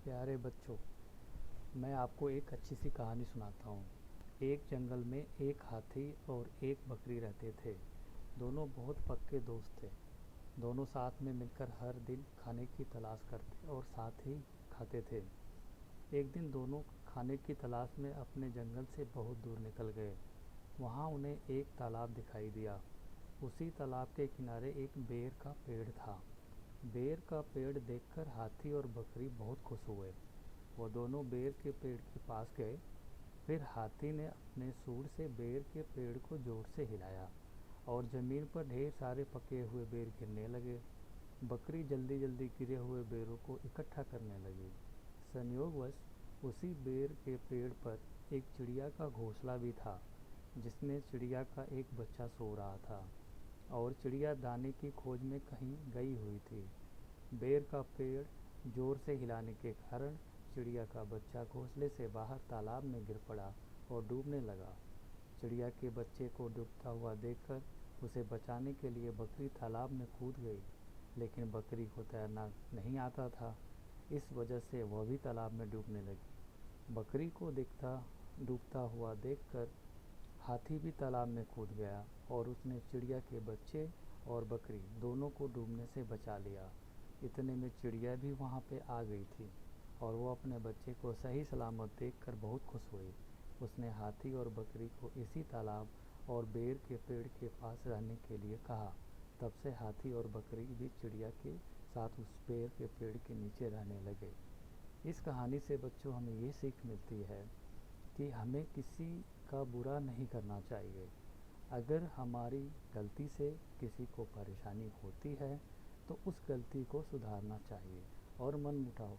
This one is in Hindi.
प्यारे बच्चों, मैं आपको एक अच्छी सी कहानी सुनाता हूँ। एक जंगल में एक हाथी और एक बकरी रहते थे। दोनों बहुत पक्के दोस्त थे। दोनों साथ में मिलकर हर दिन खाने की तलाश करते और साथ ही खाते थे। एक दिन दोनों खाने की तलाश में अपने जंगल से बहुत दूर निकल गए। वहाँ उन्हें एक तालाब दिखाई दिया। उसी तालाब के किनारे एक बेर का पेड़ था। बेर का पेड़ देखकर हाथी और बकरी बहुत खुश हुए। वो दोनों बेर के पेड़ के पास गए। फिर हाथी ने अपने सूंड से बेर के पेड़ को जोर से हिलाया और ज़मीन पर ढेर सारे पके हुए बेर गिरने लगे। बकरी जल्दी जल्दी गिरे हुए बेरों को इकट्ठा करने लगी। संयोगवश उसी बेर के पेड़ पर एक चिड़िया का घोंसला भी था, जिसमें चिड़िया का एक बच्चा सो रहा था और चिड़िया दाने की खोज में कहीं गई हुई थी। बेर का पेड़ जोर से हिलाने के कारण चिड़िया का बच्चा घोंसले से बाहर तालाब में गिर पड़ा और डूबने लगा। चिड़िया के बच्चे को डूबता हुआ देखकर उसे बचाने के लिए बकरी तालाब में कूद गई, लेकिन बकरी को तैरना नहीं आता था। इस वजह से वह भी तालाब में डूबने लगी। बकरी को डूबता हुआ देखकर हाथी भी तालाब में कूद गया और उसने चिड़िया के बच्चे और बकरी दोनों को डूबने से बचा लिया। इतने में चिड़िया भी वहाँ पे आ गई थी और वो अपने बच्चे को सही सलामत देखकर बहुत खुश हुई। उसने हाथी और बकरी को इसी तालाब और बेर के पेड़ के पास रहने के लिए कहा। तब से हाथी और बकरी भी चिड़िया के साथ उस बेर के पेड़ के नीचे रहने लगे। इस कहानी से बच्चों हमें ये सीख मिलती है कि हमें किसी का बुरा नहीं करना चाहिए। अगर हमारी गलती से किसी को परेशानी होती है तो उस गलती को सुधारना चाहिए और मनमुटाव